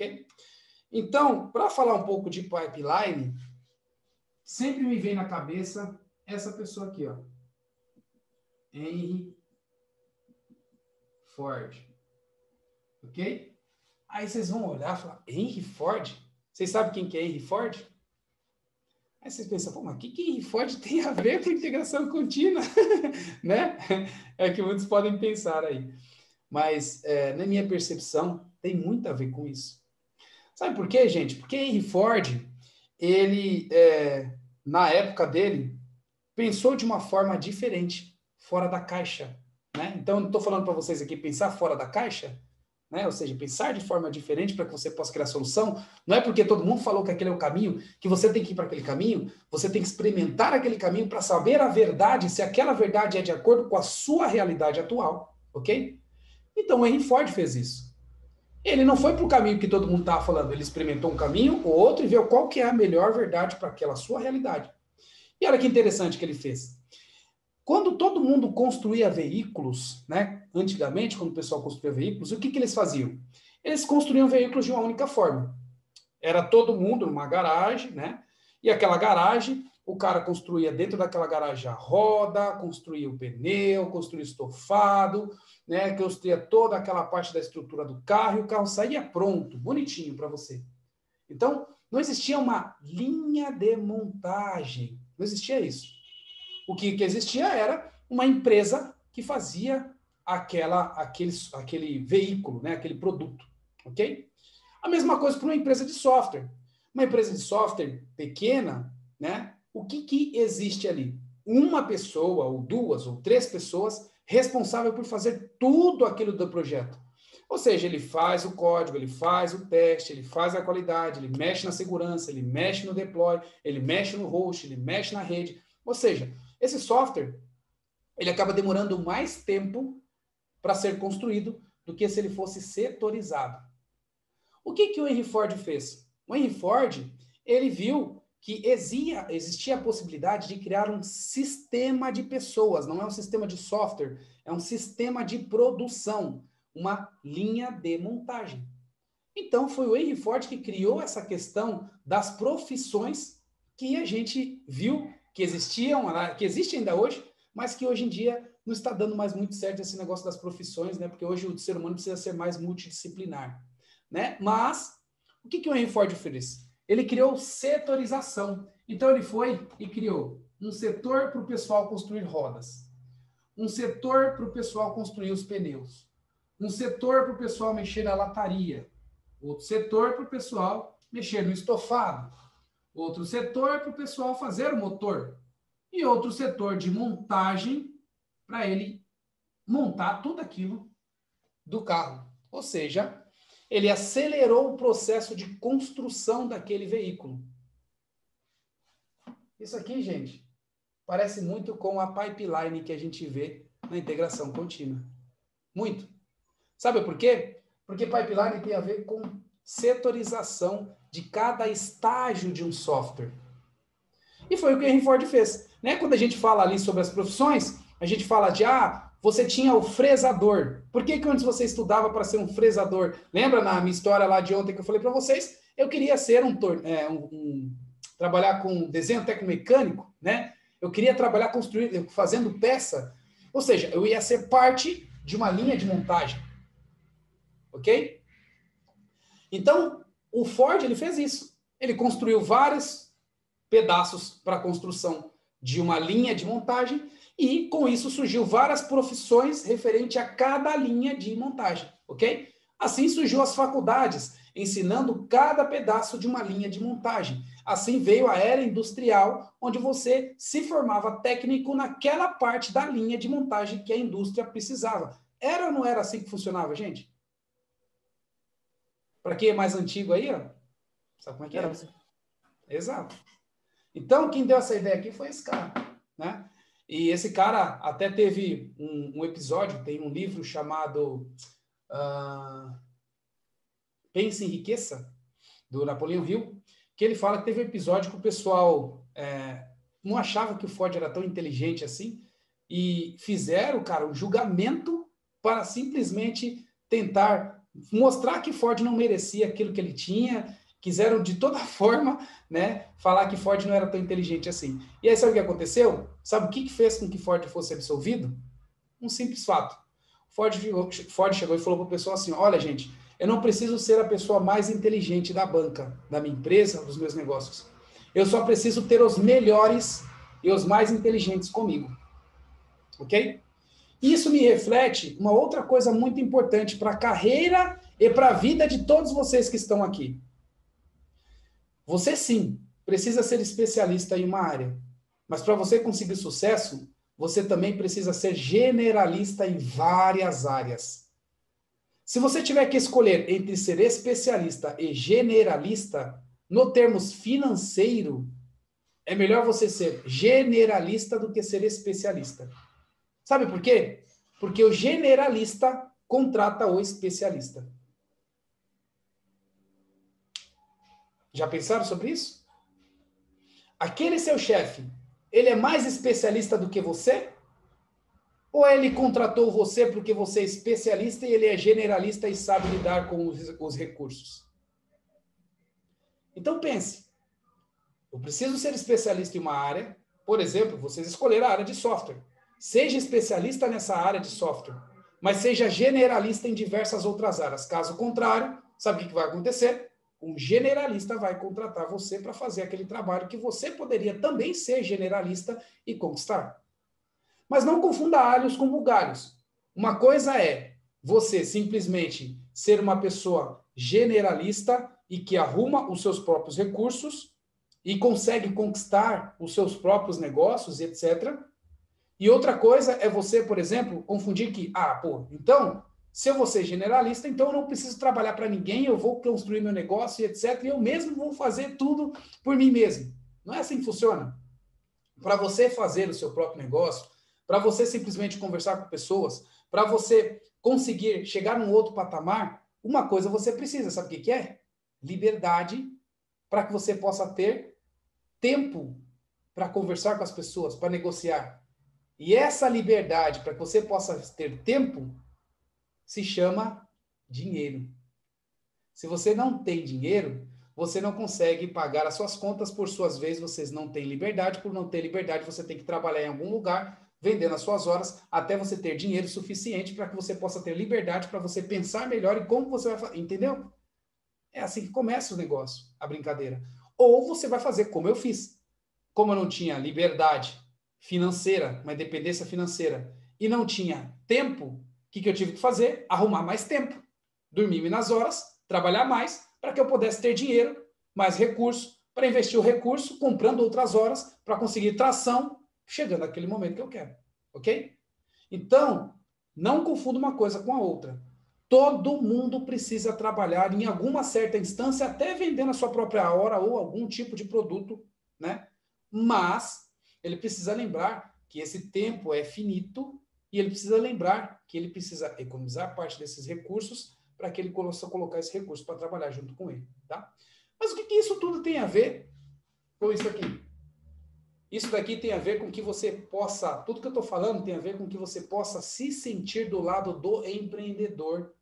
ok? Então, para falar um pouco de pipeline, sempre me vem na cabeça essa pessoa aqui, ó. Henry Ford. Ok? Aí vocês vão olhar e falar, Henry Ford? Vocês sabem quem que é Henry Ford? Aí vocês pensam, pô, mas o que Henry Ford tem a ver com integração contínua? Né? É que muitos podem pensar aí. Mas, na minha percepção, tem muito a ver com isso. Sabe por quê, gente? Porque Henry Ford, ele, na época dele, pensou de uma forma diferente, fora da caixa. Né? Então, eu não estou falando para vocês aqui pensar fora da caixa, né? Ou seja, pensar de forma diferente para que você possa criar solução. Não é porque todo mundo falou que aquele é o caminho, que você tem que ir para aquele caminho, você tem que experimentar aquele caminho para saber a verdade, se aquela verdade é de acordo com a sua realidade atual, ok? Então, o Henry Ford fez isso. Ele não foi para o caminho que todo mundo estava falando, ele experimentou um caminho, o outro, e viu qual que é a melhor verdade para aquela sua realidade. E olha que interessante que ele fez. Quando todo mundo construía veículos, né? Antigamente, quando o pessoal construía veículos, o que eles faziam? Eles construíam veículos de uma única forma. Era todo mundo numa garagem, né? E aquela garagem, o cara construía dentro daquela garagem a roda, construía o pneu, construía o estofado, né? Construía toda aquela parte da estrutura do carro e o carro saía pronto, bonitinho para você. Então, não existia uma linha de montagem. Não existia isso. O que existia era uma empresa que fazia aquele veículo, né? Aquele produto, ok? A mesma coisa para uma empresa de software. Uma empresa de software pequena, né? O que existe ali? Uma pessoa, ou duas, ou três pessoas responsável por fazer tudo aquilo do projeto. Ou seja, ele faz o código, ele faz o teste, ele faz a qualidade, ele mexe na segurança, ele mexe no deploy, ele mexe no host, ele mexe na rede. Ou seja, esse software, ele acaba demorando mais tempo para ser construído do que se ele fosse setorizado. O que o Henry Ford fez? O Henry Ford, ele viu que existia a possibilidade de criar um sistema de pessoas, não é um sistema de software, é um sistema de produção, uma linha de montagem. Então, foi o Henry Ford que criou essa questão das profissões que a gente viu que existiam, que existem ainda hoje, mas que hoje em dia não está dando mais muito certo esse negócio das profissões, né? Porque hoje o ser humano precisa ser mais multidisciplinar. Né? Mas, o que o Henry Ford fez? Ele criou setorização. Então, ele foi e criou um setor para o pessoal construir rodas, um setor para o pessoal construir os pneus, um setor para o pessoal mexer na lataria, outro setor para o pessoal mexer no estofado, outro setor para o pessoal fazer o motor e outro setor de montagem para ele montar tudo aquilo do carro. Ou seja, ele acelerou o processo de construção daquele veículo. Isso aqui, gente, parece muito com a pipeline que a gente vê na integração contínua. Muito. Sabe por quê? Porque pipeline tem a ver com setorização de cada estágio de um software. E foi o que o Henry Ford fez. Né? Quando a gente fala ali sobre as profissões, a gente fala de, você tinha o fresador. Por que antes você estudava para ser um fresador? Lembra na minha história lá de ontem que eu falei para vocês? Eu queria ser trabalhar com desenho tecnomecânico, né? Eu queria trabalhar fazendo peça. Ou seja, eu ia ser parte de uma linha de montagem. Ok? Então, o Ford, ele fez isso. Ele construiu vários pedaços para a construção de uma linha de montagem e, com isso, surgiu várias profissões referente a cada linha de montagem, ok? Assim surgiu as faculdades, ensinando cada pedaço de uma linha de montagem. Assim veio a era industrial, onde você se formava técnico naquela parte da linha de montagem que a indústria precisava. Era ou não era assim que funcionava, gente? Para quem é mais antigo aí, ó, sabe como é que é? Exato. Então, quem deu essa ideia aqui foi esse cara, né? E esse cara até teve um episódio, tem um livro chamado Pense em Riqueza, do Napoleão Hill, que ele fala que teve um episódio que o pessoal não achava que o Ford era tão inteligente assim, e fizeram, cara, um julgamento para simplesmente tentar mostrar que Ford não merecia aquilo que ele tinha, quiseram de toda forma, né, falar que Ford não era tão inteligente assim. E aí sabe o que aconteceu? Sabe o que fez com que Ford fosse absolvido? Um simples fato. Ford chegou e falou para o pessoal assim, olha gente, eu não preciso ser a pessoa mais inteligente da banca, da minha empresa, dos meus negócios. Eu só preciso ter os melhores e os mais inteligentes comigo. Ok? Isso me reflete uma outra coisa muito importante para a carreira e para a vida de todos vocês que estão aqui. Você sim precisa ser especialista em uma área, mas para você conseguir sucesso, você também precisa ser generalista em várias áreas. Se você tiver que escolher entre ser especialista e generalista, no termos financeiro, é melhor você ser generalista do que ser especialista. Sabe por quê? Porque o generalista contrata o especialista. Já pensaram sobre isso? Aquele seu chefe, ele é mais especialista do que você? Ou ele contratou você porque você é especialista e ele é generalista e sabe lidar com os recursos? Então pense, eu preciso ser especialista em uma área, por exemplo, vocês escolheram a área de software. Seja especialista nessa área de software, mas seja generalista em diversas outras áreas. Caso contrário, sabe o que vai acontecer? Um generalista vai contratar você para fazer aquele trabalho que você poderia também ser generalista e conquistar. Mas não confunda alhos com bugalhos. Uma coisa é você simplesmente ser uma pessoa generalista e que arruma os seus próprios recursos e consegue conquistar os seus próprios negócios, etc. E outra coisa é você, por exemplo, confundir que, então, se eu vou ser generalista, então eu não preciso trabalhar para ninguém, eu vou construir meu negócio, etc. E eu mesmo vou fazer tudo por mim mesmo. Não é assim que funciona. Para você fazer o seu próprio negócio, para você simplesmente conversar com pessoas, para você conseguir chegar num outro patamar, uma coisa você precisa, sabe o que é? Liberdade, para que você possa ter tempo para conversar com as pessoas, para negociar. E essa liberdade, para que você possa ter tempo, se chama dinheiro. Se você não tem dinheiro, você não consegue pagar as suas contas, por suas vezes vocês não têm liberdade, por não ter liberdade você tem que trabalhar em algum lugar, vendendo as suas horas, até você ter dinheiro suficiente para que você possa ter liberdade, para você pensar melhor em como você vai fazer, entendeu? É assim que começa o negócio, a brincadeira. Ou você vai fazer como eu fiz. Como eu não tinha liberdade financeira, uma independência financeira, e não tinha tempo, o que eu tive que fazer? Arrumar mais tempo. Dormir nas horas, trabalhar mais, para que eu pudesse ter dinheiro, mais recurso, para investir o recurso, comprando outras horas, para conseguir tração, chegando naquele momento que eu quero. Ok? Então, não confunda uma coisa com a outra. Todo mundo precisa trabalhar em alguma certa instância, até vendendo a sua própria hora ou algum tipo de produto, né? Mas ele precisa lembrar que esse tempo é finito e ele precisa lembrar que ele precisa economizar parte desses recursos para que ele possa colocar esse recurso para trabalhar junto com ele, tá? Mas o que isso tudo tem a ver com isso aqui? Isso daqui tem a ver com que você possa, tudo que eu estou falando tem a ver com que você possa se sentir do lado do empreendedor,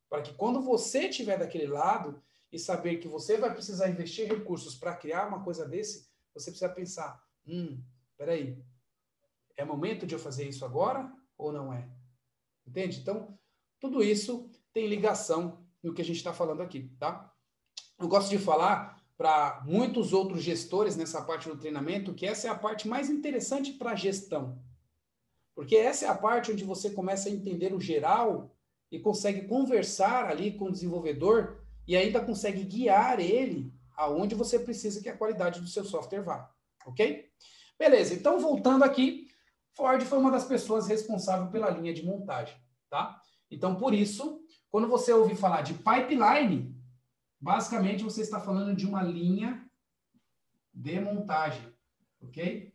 para que quando você estiver daquele lado e saber que você vai precisar investir recursos para criar uma coisa desse, você precisa pensar, peraí, é momento de eu fazer isso agora ou não é? Entende? Então, tudo isso tem ligação no que a gente está falando aqui, tá? Eu gosto de falar para muitos outros gestores nessa parte do treinamento que essa é a parte mais interessante para a gestão. Porque essa é a parte onde você começa a entender o geral e consegue conversar ali com o desenvolvedor e ainda consegue guiar ele aonde você precisa que a qualidade do seu software vá, ok? Beleza, então voltando aqui, Ford foi uma das pessoas responsáveis pela linha de montagem, tá? Então, por isso, quando você ouvir falar de pipeline, basicamente você está falando de uma linha de montagem, ok?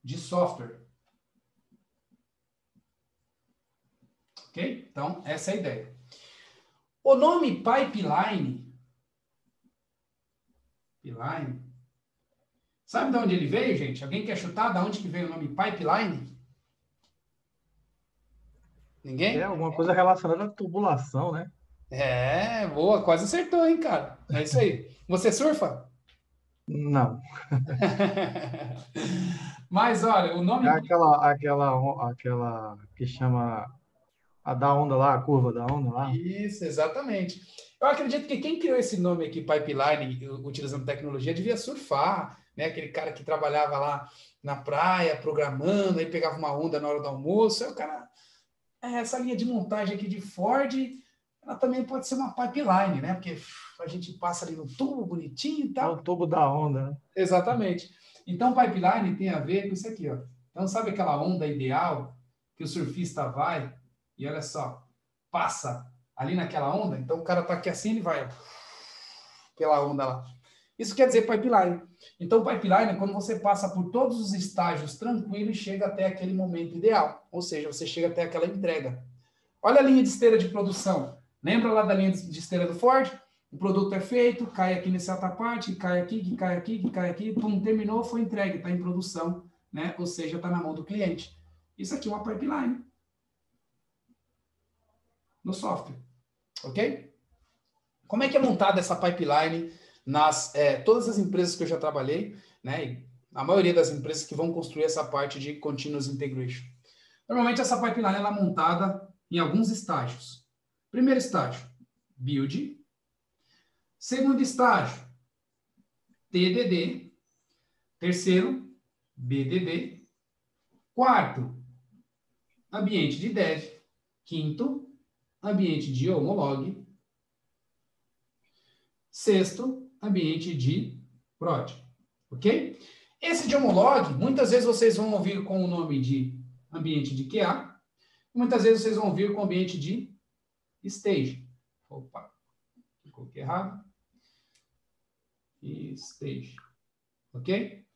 De software. Ok? Então, essa é a ideia. O nome pipeline, sabe de onde ele veio, gente? Alguém quer chutar de onde que veio o nome pipeline? Ninguém? Alguma coisa relacionada à tubulação, né? É, boa, quase acertou, hein, cara? É isso aí. Você surfa? Não. Mas olha, o É nome. aquela que chama a da onda lá, a curva da onda lá. Isso, exatamente. Eu acredito que quem criou esse nome aqui, pipeline, utilizando tecnologia, devia surfar, né? Aquele cara que trabalhava lá na praia, programando, aí pegava uma onda na hora do almoço. Aí o cara, essa linha de montagem aqui de Ford, ela também pode ser uma pipeline, né? Porque a gente passa ali no tubo bonitinho e É o tal. tubo da onda, né? Exatamente. Então, pipeline tem a ver com isso aqui, ó. Então, sabe aquela onda ideal que o surfista vai e olha só, passa ali naquela onda? Então, o cara tá aqui assim, ele vai ó, pela onda lá. Isso quer dizer pipeline. Então, pipeline é quando você passa por todos os estágios tranquilo e chega até aquele momento ideal. Ou seja, você chega até aquela entrega. Olha a linha de esteira de produção. Lembra lá da linha de esteira do Ford? O produto é feito, cai aqui nessa outra parte, que cai aqui, que cai aqui, que cai aqui, pum, terminou, foi entregue, está em produção, né? Ou seja, está na mão do cliente. Isso aqui é uma pipeline no software, ok? Como é que é montada essa pipeline nas todas as empresas que eu já trabalhei, né? E a maioria das empresas que vão construir essa parte de continuous integration. Normalmente essa pipeline ela é montada em alguns estágios. Primeiro estágio, build. Segundo estágio, TDD. Terceiro, BDD. Quarto, ambiente de dev. Quinto, ambiente de homolog. Sexto, ambiente de prod. Ok? Esse de homolog, muitas vezes vocês vão ouvir com o nome de ambiente de QA. Muitas vezes vocês vão ouvir com o ambiente de stage. Opa, coloquei errado. Stage. Ok?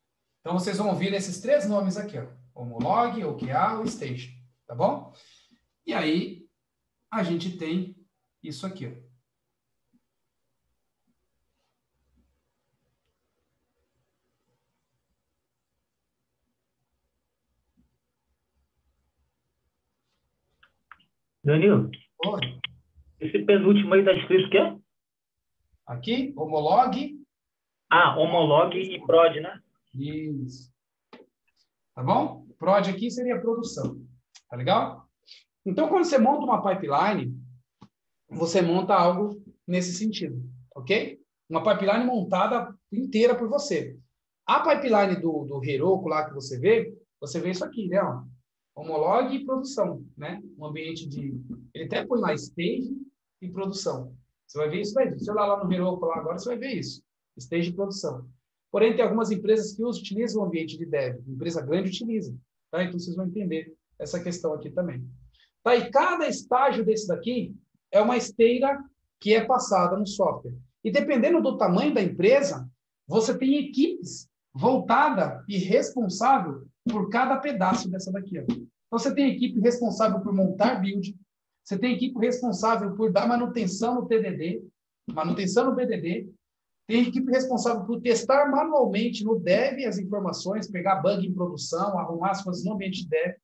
Então, vocês vão ouvir esses três nomes aqui, ó. Homolog, OKA ou Stage. Tá bom? E aí, a gente tem isso aqui, ó. Danilo, Oi. esse penúltimo aí tá escrito o quê? Aqui, homolog. Ah, homolog e prod, né? Isso. Tá bom? Prod aqui seria a produção. Tá legal? Então, quando você monta uma pipeline, você monta algo nesse sentido. Ok? Uma pipeline montada inteira por você. A pipeline do Heroku lá que você vê isso aqui, né? Ó. Homolog e produção, né? Um ambiente de... Ele até põe lá stage e produção. Você vai ver isso daí. Se você olhar lá no Heroku lá agora, você vai ver isso. Stage e produção. Porém, tem algumas empresas que utilizam o ambiente de dev. Empresa grande utiliza. Tá? Então, vocês vão entender essa questão aqui também. Tá? E cada estágio desse daqui é uma esteira que é passada no software. E dependendo do tamanho da empresa, você tem equipes voltada e responsável por cada pedaço dessa daqui. Ó. Então, você tem equipe responsável por montar build, você tem equipe responsável por dar manutenção no TDD, manutenção no BDD, tem equipe responsável por testar manualmente no dev as informações, pegar bug em produção, arrumar as coisas no ambiente de dev.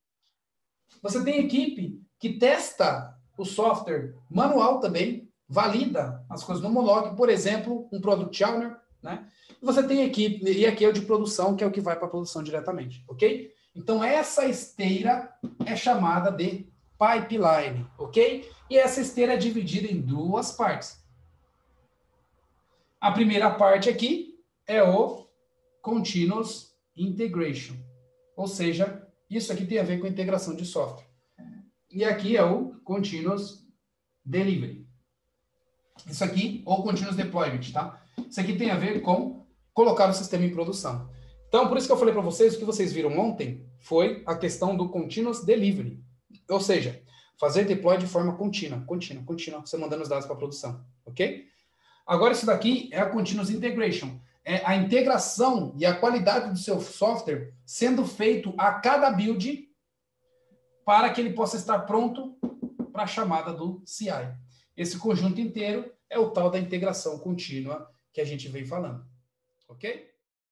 Você tem equipe que testa o software manual também, valida as coisas no homolog, por exemplo, um Product Owner, né? Você tem equipe, e aqui é o de produção, que é o que vai para a produção diretamente, ok? Então, essa esteira é chamada de pipeline, ok? E essa esteira é dividida em duas partes. A primeira parte aqui é o Continuous Integration, ou seja, isso aqui tem a ver com integração de software. E aqui é o Continuous Delivery. Isso aqui, ou Continuous Deployment, tá? Isso aqui tem a ver com colocar o sistema em produção. Então, por isso que eu falei para vocês, o que vocês viram ontem foi a questão do Continuous Delivery. Ou seja, fazer deploy de forma contínua, você mandando os dados para a produção, ok? Agora, isso daqui é a Continuous Integration. É a integração e a qualidade do seu software sendo feito a cada build para que ele possa estar pronto para a chamada do CI. Esse conjunto inteiro é o tal da integração contínua que a gente vem falando. Ok?